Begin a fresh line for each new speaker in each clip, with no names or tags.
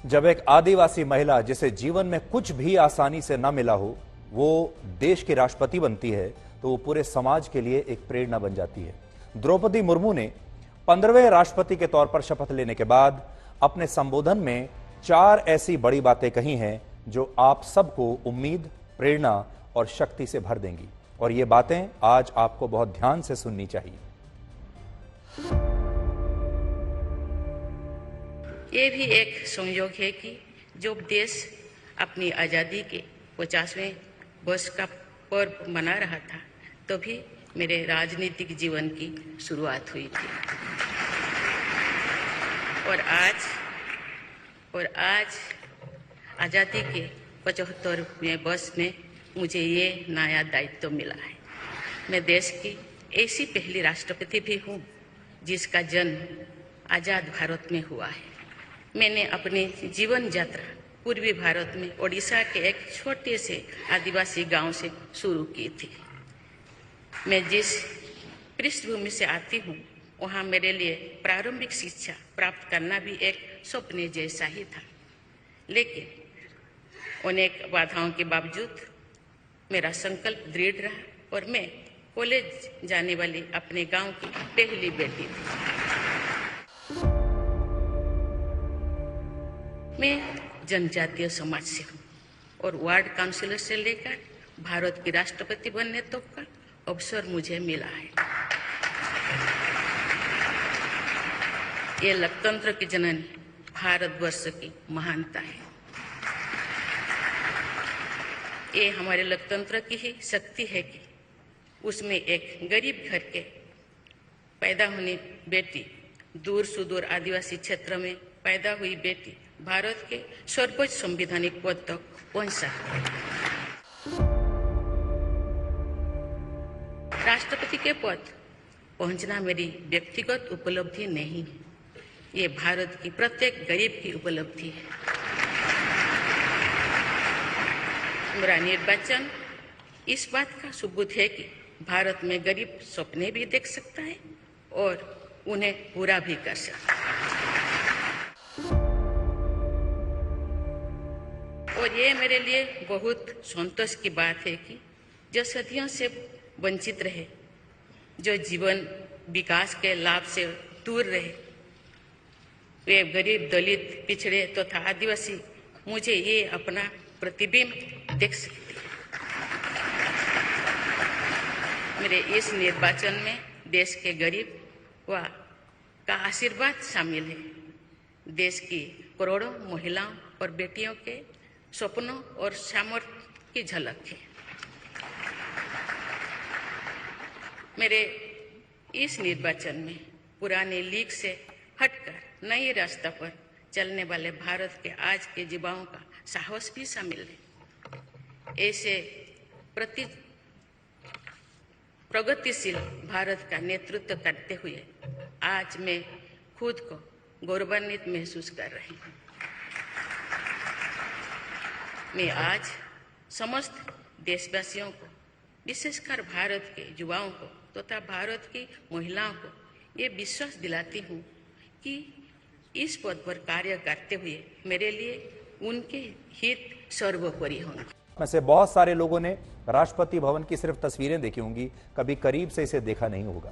जब एक आदिवासी महिला जिसे जीवन में कुछ भी आसानी से न मिला हो वो देश की राष्ट्रपति बनती है तो वो पूरे समाज के लिए एक प्रेरणा बन जाती है। द्रौपदी मुर्मू ने 15वें राष्ट्रपति के तौर पर शपथ लेने के बाद अपने संबोधन में 4 ऐसी बड़ी बातें कही हैं जो आप सबको उम्मीद, प्रेरणा और शक्ति से भर देंगी। और ये बातें आज आपको बहुत ध्यान से सुननी चाहिए।
ये भी एक संयोग है कि जब देश अपनी आज़ादी के 50वें वर्ष का पर्व मना रहा था तभी मेरे राजनीतिक जीवन की शुरुआत हुई थी। और आज आज़ादी के 75वें वर्ष में मुझे ये नया दायित्व मिला है। मैं देश की ऐसी पहली राष्ट्रपति भी हूँ जिसका जन्म आज़ाद भारत में हुआ है। मैंने अपनी जीवन यात्रा पूर्वी भारत में ओडिशा के एक छोटे से आदिवासी गांव से शुरू की थी। मैं जिस पृष्ठभूमि से आती हूँ वहाँ मेरे लिए प्रारंभिक शिक्षा प्राप्त करना भी एक सपने जैसा ही था, लेकिन अनेक बाधाओं के बावजूद मेरा संकल्प दृढ़ रहा और मैं कॉलेज जाने वाली अपने गांव की पहली बेटी थी। मैं जनजातीय समाज से हूँ और वार्ड काउंसिलर से लेकर भारत की राष्ट्रपति बनने तक का अवसर मुझे मिला है। ये लोकतंत्र की जननी भारतवर्ष की महानता है। ये हमारे लोकतंत्र की ही शक्ति है कि उसमें एक गरीब घर के पैदा होने बेटी, दूर सुदूर आदिवासी क्षेत्र में पैदा हुई बेटी भारत के सर्वोच्च संवैधानिक पद तक पहुंच सकती है। राष्ट्रपति के पद पहुंचना मेरी व्यक्तिगत उपलब्धि नहीं है, ये भारत की प्रत्येक गरीब की उपलब्धि है। मेरा निर्वाचन इस बात का सबूत है कि भारत में गरीब सपने भी देख सकता है और उन्हें पूरा भी कर सकता है। और ये मेरे लिए बहुत संतोष की बात है कि जो सदियों से वंचित रहे, जो जीवन विकास के लाभ से दूर रहे, वे गरीब, दलित, पिछड़े तथा आदिवासी मुझे ये अपना प्रतिबिंब देख सकते हैं। मेरे इस निर्वाचन में देश के गरीब व का आशीर्वाद शामिल है। देश की करोड़ों महिलाओं और बेटियों के सपनों और सामर्थ्य की झलक है। मेरे इस निर्वाचन में पुराने लीग से हटकर नए रास्ते पर चलने वाले भारत के आज के युवाओं का साहस भी शामिल है। ऐसे प्रगतिशील भारत का नेतृत्व करते हुए आज मैं खुद को गौरवान्वित महसूस कर रही हूँ। मैं आज समस्त देशवासियों को, विशेषकर भारत के युवाओं को तथा भारत की महिलाओं को ये विश्वास दिलाती हूँ कि इस पद पर कार्य करते हुए मेरे लिए उनके हित सर्वोपरि होंगे।
में से बहुत सारे लोगों ने राष्ट्रपति भवन की सिर्फ तस्वीरें देखी होंगी, कभी करीब से इसे देखा नहीं होगा।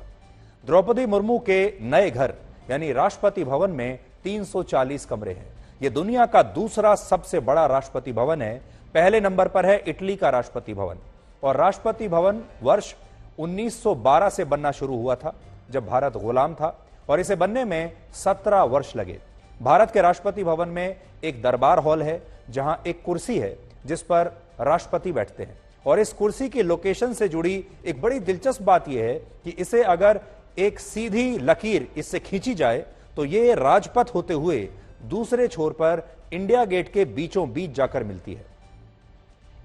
द्रौपदी मुर्मू के नए घर यानी राष्ट्रपति भवन में 340 कमरे हैं। यह दुनिया का दूसरा सबसे बड़ा राष्ट्रपति भवन है। पहले नंबर पर है इटली का राष्ट्रपति भवन। और राष्ट्रपति भवन वर्ष 1912 से बनना शुरू हुआ था जब भारत गुलाम था और इसे बनने में 17 वर्ष लगे। भारत के राष्ट्रपति भवन में एक दरबार हॉल है जहां एक कुर्सी है जिस पर राष्ट्रपति बैठते हैं। और इस कुर्सी की लोकेशन से जुड़ी एक बड़ी दिलचस्प बात यह है कि इसे अगर एक सीधी लकीर इससे खींची जाए तो ये राजपथ होते हुए दूसरे छोर पर इंडिया गेट के बीचों बीच जाकर मिलती है।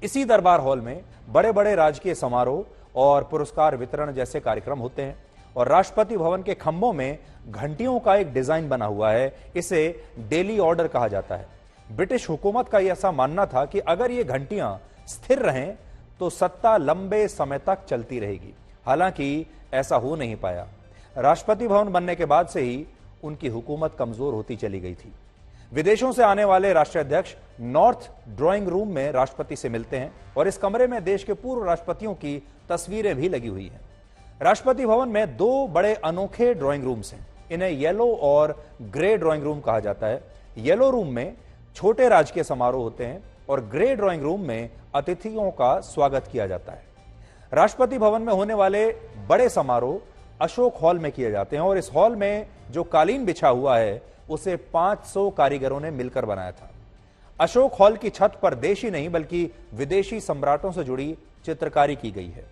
इसी दरबार हॉल में बड़े बड़े राजकीय समारोह और पुरस्कार वितरण जैसे कार्यक्रम होते हैं। और राष्ट्रपति भवन के खंभों में घंटियों का एक डिजाइन बना हुआ है, इसे डेली ऑर्डर कहा जाता है। ब्रिटिश हुकूमत का ऐसा मानना था कि अगर ये घंटियां स्थिर रहें तो सत्ता लंबे समय तक चलती रहेगी। हालांकि ऐसा हो नहीं पाया। राष्ट्रपति भवन बनने के बाद से ही उनकी हुकूमत कमजोर होती चली गई थी। विदेशों से आने वाले राष्ट्राध्यक्ष नॉर्थ ड्राइंग रूम में राष्ट्रपति से मिलते हैं और इस कमरे में देश के पूर्व राष्ट्रपतियों की तस्वीरें भी लगी हुई हैं। राष्ट्रपति भवन में दो बड़े अनोखे ड्राइंग रूम्स हैं। इन्हें येलो और ग्रे ड्राइंग रूम कहा जाता है। येलो रूम में छोटे राजकीय समारोह होते हैं और ग्रे ड्राइंग रूम में अतिथियों का स्वागत किया जाता है। राष्ट्रपति भवन में होने वाले बड़े समारोह अशोक हॉल में किए जाते हैं और इस हॉल में जो कालीन बिछा हुआ है उसे 500 कारीगरों ने मिलकर बनाया था। अशोक हॉल की छत पर देशी नहीं बल्कि विदेशी सम्राटों से जुड़ी चित्रकारी की गई है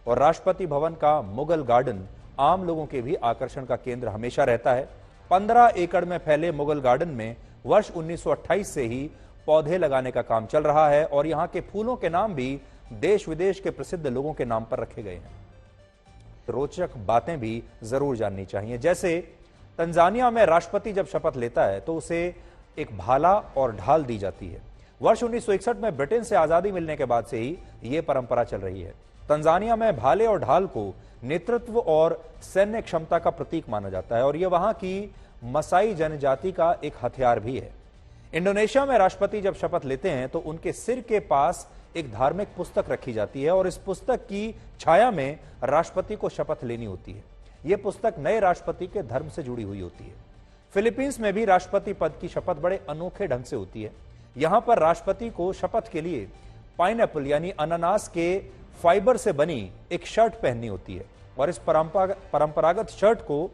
और राष्ट्रपति भवन का मुगल गार्डन आम लोगों के भी आकर्षण का केंद्र हमेशा रहता है। 15 एकड़ में फैले मुगल गार्डन में वर्ष 1928 से ही पौधे लगाने का काम चल रहा है और यहां के फूलों के नाम भी देश विदेश के प्रसिद्ध लोगों के नाम पर रखे गए हैं। रोचक बातें भी जरूर जाननी चाहिए, जैसे तंजानिया में राष्ट्रपति जब शपथ लेता है तो उसे एक भाला और ढाल दी जाती है। वर्ष 1961 में ब्रिटेन से आजादी मिलने के बाद से ही यह परंपरा चल रही है। तंजानिया में भाले और ढाल को नेतृत्व और सैन्य क्षमता का प्रतीक माना जाता है और यह वहां की मसाई जनजाति का एक हथियार भी है। इंडोनेशिया में राष्ट्रपति जब शपथ लेते हैं तो उनके सिर के पास एक धार्मिक पुस्तक रखी जाती है और इस पुस्तक की छाया में राष्ट्रपति को शपथ लेनी होती है। यह पुस्तक नए राष्ट्रपति के धर्म से जुड़ी हुई होती है। फिलीपींस में भी राष्ट्रपति पद की शपथ बड़े अनोखे ढंग से होती है। यहां पर राष्ट्रपति को शपथ के लिए पाइनएप्पल यानी अनानास के फाइबर से बनी एक शर्ट पहननी होती है और इस परंपरागत शर्ट को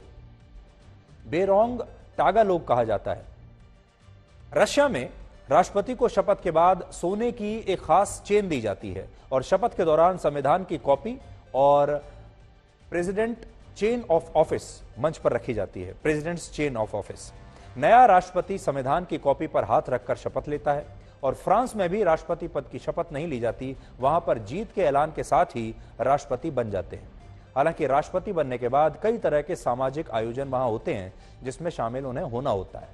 बेरोंग टागालोग कहा जाता है। रशिया में राष्ट्रपति को शपथ के बाद सोने की एक खास चेन दी जाती है और शपथ के दौरान संविधान की कॉपी और प्रेसिडेंट चेन ऑफ ऑफिस मंच पर रखी जाती है। President's chain of office. नया राष्ट्रपति संविधान की कॉपी पर हाथ रखकर शपथ लेता है और फ्रांस में भी राष्ट्रपति पद की शपथ नहीं ली जाती। वहां पर जीत के ऐलान के साथ ही राष्ट्रपति बन जाते हैं। हालांकि राष्ट्रपति बनने के बाद कई तरह के सामाजिक आयोजन वहां होते हैं जिसमें शामिल उन्हें होना होता है।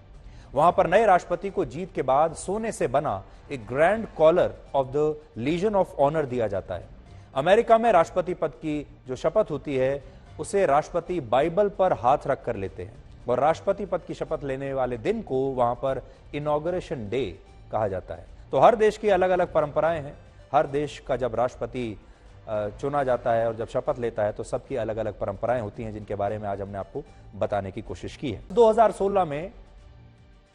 वहां पर नए राष्ट्रपति को जीत के बाद सोने से बना एक grand collar of the legion of honour दिया जाता है। अमेरिका में राष्ट्रपति पद की जो शपथ होती है उसे राष्ट्रपति बाइबल पर हाथ रख कर लेते हैं और राष्ट्रपति पद की शपथ लेने वाले दिन को वहां पर इनॉग्रेशन डे कहा जाता है। तो हर देश की अलग अलग परंपराएं हैं। हर देश का जब राष्ट्रपति चुना जाता है और जब शपथ लेता है तो सबकी अलग अलग परंपराएं होती हैं जिनके बारे में आज हमने आपको बताने की कोशिश की है। 2016 में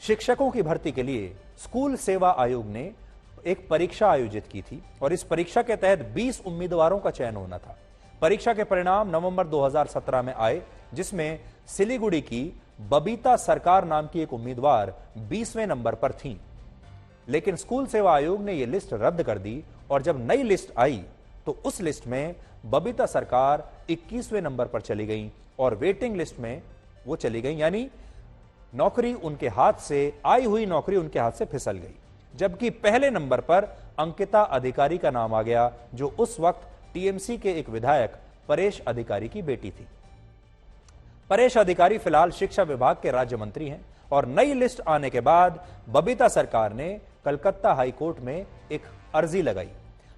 शिक्षकों की भर्ती के लिए स्कूल सेवा आयोग ने एक परीक्षा आयोजित की थी और इस परीक्षा के तहत 20 उम्मीदवारों का चयन होना था। परीक्षा के परिणाम नवंबर 2017 में आए जिसमें सिलीगुड़ी की बबीता सरकार नाम की एक उम्मीदवार 20वें नंबर पर थीं। लेकिन स्कूल सेवा आयोग ने यह लिस्ट रद्द कर दी और जब नई लिस्ट आई तो उस लिस्ट में बबीता सरकार 21वें नंबर पर चली गई और वेटिंग लिस्ट में वो चली गई, यानी नौकरी उनके हाथ से आई हुई नौकरी उनके हाथ से फिसल गई। जबकि पहले नंबर पर अंकिता अधिकारी का नाम आ गया जो उस वक्त टीएमसी के एक विधायक परेश अधिकारी की बेटी थी। परेश अधिकारी फिलहाल शिक्षा विभाग के राज्य मंत्री हैं और नई लिस्ट आने के बाद बबीता सरकार ने कलकत्ता हाईकोर्ट में एक अर्जी लगाई।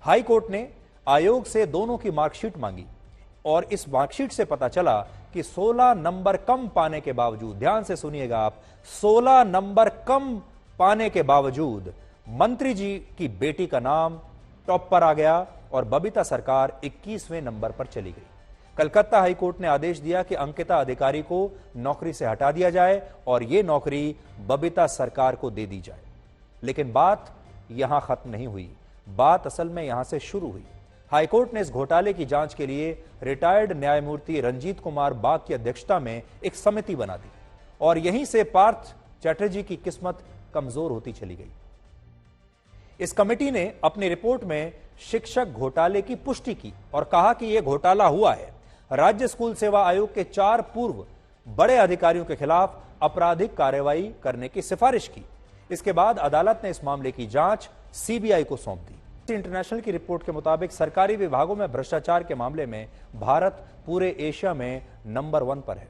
हाईकोर्ट ने आयोग से दोनों की मार्कशीट मांगी और इस मार्कशीट से पता चला कि 16 नंबर कम पाने के बावजूद, ध्यान से सुनिएगा आप, 16 नंबर कम पाने के बावजूद मंत्री जी की बेटी का नाम टॉप पर आ गया और बबीता सरकार 21वें नंबर पर चली गई। कलकत्ता हाईकोर्ट ने आदेश दिया कि अंकिता अधिकारी को नौकरी से हटा दिया जाए और यह नौकरी बबीता सरकार को दे दी जाए। लेकिन बात यहां खत्म नहीं हुई, बात असल में यहां से शुरू हुई। हाईकोर्ट ने इस घोटाले की जांच के लिए रिटायर्ड न्यायमूर्ति रंजीत कुमार बाग की अध्यक्षता में एक समिति बना दी और यहीं से पार्थ चैटर्जी की किस्मत कमजोर होती चली गई। इस कमेटी ने अपनी रिपोर्ट में शिक्षक घोटाले की पुष्टि की और कहा कि यह घोटाला हुआ है। राज्य स्कूल सेवा आयोग के 4 पूर्व बड़े अधिकारियों के खिलाफ आपराधिक कार्रवाई करने की सिफारिश की। इसके बाद अदालत ने इस मामले की जांच सीबीआई को सौंप दी। इंटरनेशनल की रिपोर्ट के मुताबिक सरकारी विभागों में भ्रष्टाचार के मामले में भारत पूरे एशिया में नंबर 1 पर है।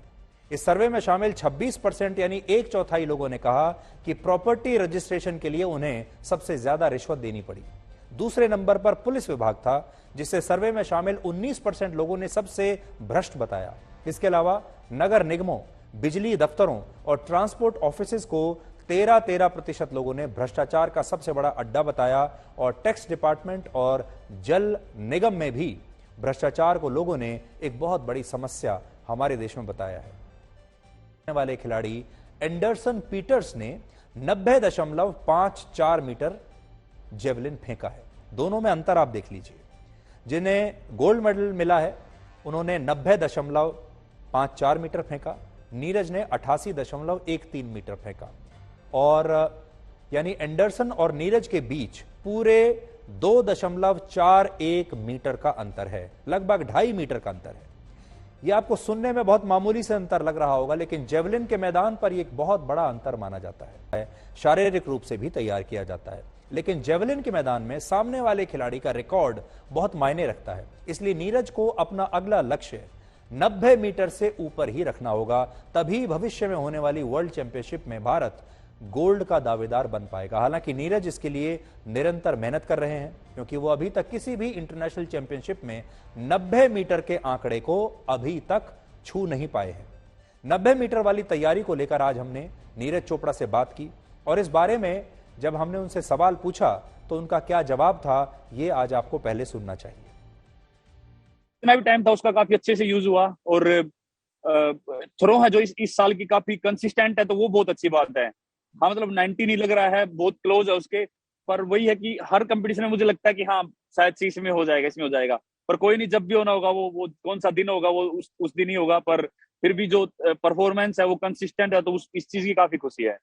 इस सर्वे में शामिल 26% यानी 1/4 लोगों ने कहा कि प्रॉपर्टी रजिस्ट्रेशन के लिए उन्हें सबसे ज्यादा रिश्वत देनी पड़ी। दूसरे नंबर पर पुलिस विभाग था जिसे सर्वे में शामिल 19% लोगों ने सबसे भ्रष्ट बताया। इसके अलावा नगर निगमों, बिजली दफ्तरों और ट्रांसपोर्ट ऑफिसेज को 13% लोगों ने भ्रष्टाचार का सबसे बड़ा अड्डा बताया और टैक्स डिपार्टमेंट और जल निगम में भी भ्रष्टाचार को लोगों ने एक बहुत बड़ी समस्या हमारे देश में बताया है। वाले खिलाड़ी एंडरसन पीटर्स ने 90.54 मीटर जेवलिन फेंका है। दोनों में अंतर आप देख लीजिए। जिन्हें गोल्ड मेडल मिला है उन्होंने 90.54 मीटर फेंका, नीरज ने 88.13 मीटर फेंका और यानी एंडरसन और नीरज के बीच पूरे 2.41 मीटर का अंतर है, लगभग 2.5 मीटर का अंतर है। यह आपको सुनने में बहुत मामूली से अंतर लग रहा होगा, लेकिन जेवलिन के मैदान पर यह एक बहुत बड़ा अंतर माना जाता है। शारीरिक रूप से भी तैयार किया जाता है, लेकिन जेवलिन के मैदान में सामने वाले खिलाड़ी का रिकॉर्ड बहुत मायने रखता है। इसलिए नीरज को अपना अगला लक्ष्य 90 मीटर से ऊपर ही रखना होगा, तभी भविष्य में होने वाली वर्ल्ड चैंपियनशिप में भारत गोल्ड का दावेदार बन पाएगा। हालांकि नीरज इसके लिए निरंतर मेहनत कर रहे हैं, क्योंकि वो अभी तक किसी भी इंटरनेशनल चैंपियनशिप में 90 मीटर के आंकड़े को अभी तक छू नहीं पाए हैं। 90 मीटर वाली तैयारी को लेकर आज हमने नीरज चोपड़ा से बात की और इस बारे में जब हमने उनसे सवाल पूछा तो उनका क्या जवाब था, ये आज आपको पहले सुनना चाहिए।
जितना भी टाइम था उसका काफी अच्छे से यूज हुआ और थ्रो है जो इस साल की काफी कंसिस्टेंट है, तो वो बहुत अच्छी बात है। हाँ मतलब 90 नहीं लग रहा है, बहुत क्लोज है उसके, पर वही है कि हर कंपटीशन में मुझे लगता है कि हाँ शायद इसमें हो जाएगा, इसमें हो जाएगा, पर कोई नहीं, जब भी होना होगा वो कौन सा दिन होगा वो उस दिन ही होगा। पर फिर भी जो परफॉर्मेंस है वो कंसिस्टेंट है, तो इस चीज की काफी खुशी है।